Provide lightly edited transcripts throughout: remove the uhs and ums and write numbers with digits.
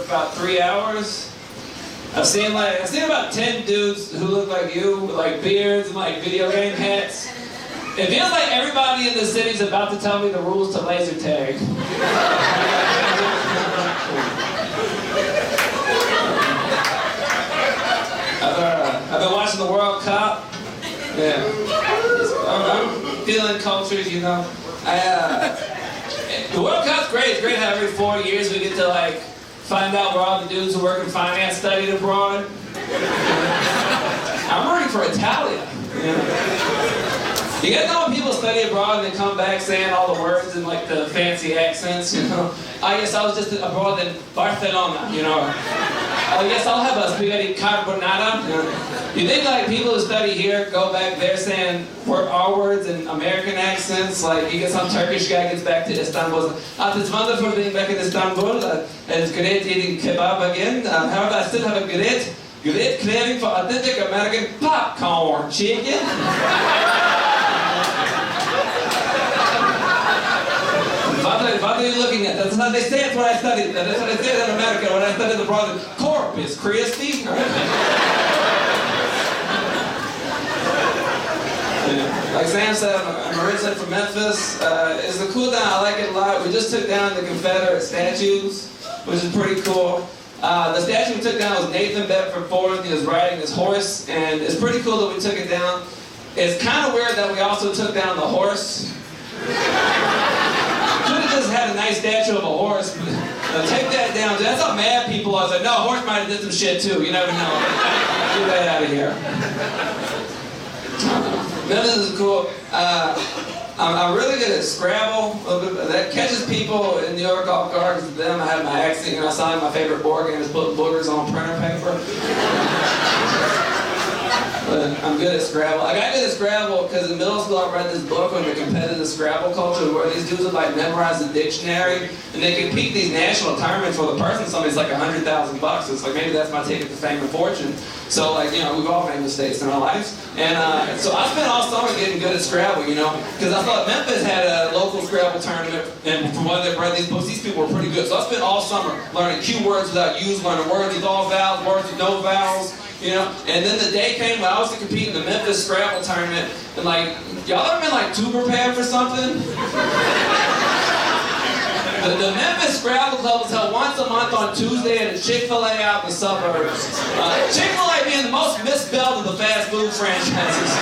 for about 3 hours. I've seen about 10 dudes who look like you, with like beards and like video game hats. It feels like everybody in the city is about to tell me the rules to laser tag. I've been watching the World Cup. Yeah. I'm feeling cultured, you know. The World Cup's great. It's great how every 4 years we get to like find out where all the dudes who work in finance studied abroad. I'm rooting for Italia. You guys know when people study abroad and they come back saying all the words in like the fancy accents, you know? I guess I was just abroad in Barcelona, you know? I guess I'll have a spaghetti carbonara. You know? You think like people who study here go back there saying our words in American accents? Like you get some Turkish guy gets back to Istanbul. It's wonderful being back in Istanbul. It's great eating kebab again. However, I still have a great craving for authentic American popcorn chicken. What are you looking at? That's how they say it when I studied. That's how they say it in America when I studied abroad. Corpus Christi. Like Sam said, I'm originally from Memphis. It's a cool town. I like it a lot. We just took down the Confederate statues, which is pretty cool. The statue we took down was Nathan Bedford Forrest. He was riding his horse, and it's pretty cool that we took it down. It's kind of weird that we also took down the horse. Could have just had a nice statue of a horse, but take that down. That's how mad people are. I was like, no, a horse might have did some shit too. You never know. Get that out of here. Memphis is cool. I'm really good at Scrabble. That catches people in New York off guard because of them. I have my accent. You know, I saw my favorite board game is putting boogers on printer paper. But I'm good at Scrabble. I got good at Scrabble because in middle school I read this book on the competitive Scrabble culture where these dudes would like memorize the dictionary and they compete these national tournaments where the person somebody's like $100,000. It's like maybe that's my ticket to fame and fortune. So like, you know, we've all made mistakes in our lives. And so I spent all summer getting good at Scrabble, you know, because I thought Memphis had a local Scrabble tournament, and from what I've read these books, these people were pretty good. So I spent all summer learning cue words without use, learning words with all vowels, words with no vowels. You know, and then the day came when I was to compete in the Memphis Scrabble tournament, and like, y'all ever been like too prepared for something? The Memphis Scrabble Club was held once a month on Tuesday at a Chick-fil-A out in the suburbs. Chick-fil-A being the most misspelled of the fast food franchises.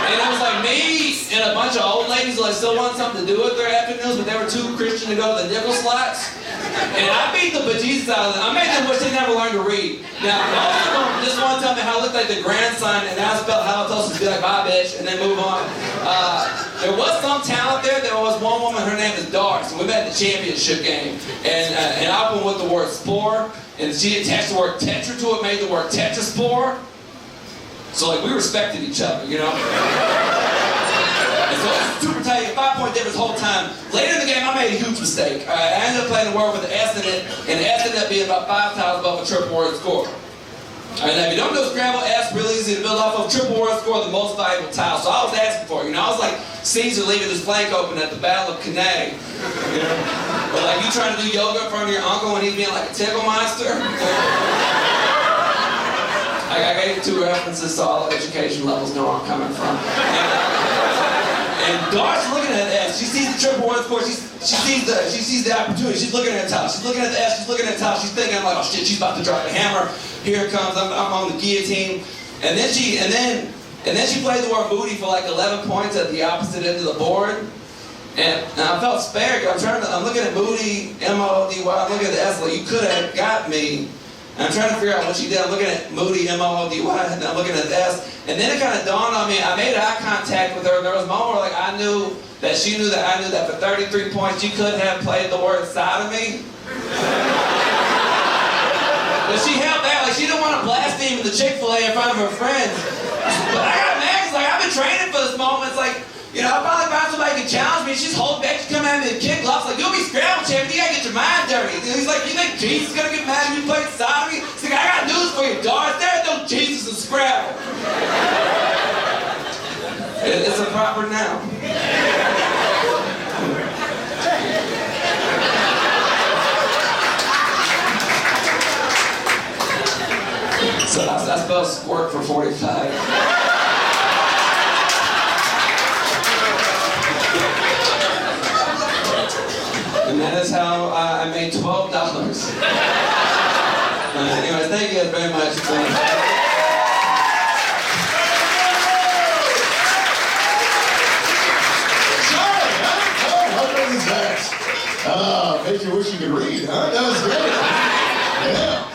And it was like me and a bunch of old ladies who like still wanted something to do with their afternoons, but they were too Christian to go to the nickel slots. And I beat the bejesus out of them. I made them wish they never learned to read. Now, most of them just want to tell me how I look like the grandson, and now I spell halitosis, be like, bye, bitch, and then move on. There was some talent there. There was one woman, her name is Doris, and we met at the championship game. And I opened with the word spore, and she attached the word tetra to it, made the word tetraspore. So, like, we respected each other, you know? And so it was super tight, a 5-point difference the whole time. Later in the game, I made a huge mistake. I ended up playing a word with an S in it, and the S ended up being about 5 tiles above a triple word score. And if you don't know Scrabble, S really easy to build off of. Triple word score, the most valuable tile. So I was asking for it. You know, I was like Caesar leaving his flank open at the Battle of Cannae. You know? Or like you trying to do yoga in front of your uncle when he's being like a tickle monster. I gave 2 references so all education levels know where I'm coming from. And Dart's looking at the S. She sees the triple word score. She sees the opportunity. She's looking at the top. She's looking at the S. She's looking at the top. She's thinking, I'm like, oh shit, she's about to drop the hammer. Here it comes. I'm on the guillotine. And then she played the word booty for like 11 points at the opposite end of the board. And I felt spared. I'm looking at booty, M-O-O-D-Y. I'm looking at the S. Like you could have got me. And I'm trying to figure out what she did. I'm looking at Moody, M-O-O-D-Y, and I'm looking at the S. And then it kind of dawned on me, I made eye contact with her. There was a moment where like I knew that she knew that I knew that for 33 points she could have played the word sodomy. But she held back, like she didn't want to blaspheme the Chick-fil-A in front of her friends. But I got mad, 'cause like I've been training for this moment. It's like, you know, I finally found somebody who can challenge me. She's holding back, she's coming at me with kick gloves. Like, you'll be Scrabble champion, you gotta get your mind dirty. And he's like, you think Jesus is gonna get mad if you play sodomy? He's like, I got news for you, Doris. There's no Jesus in Scrabble. It's a proper noun. spell squirt for 45. And that is how I made $12. Anyways, thank you guys very much. Makes you wish you could read, huh? That was great. Yeah.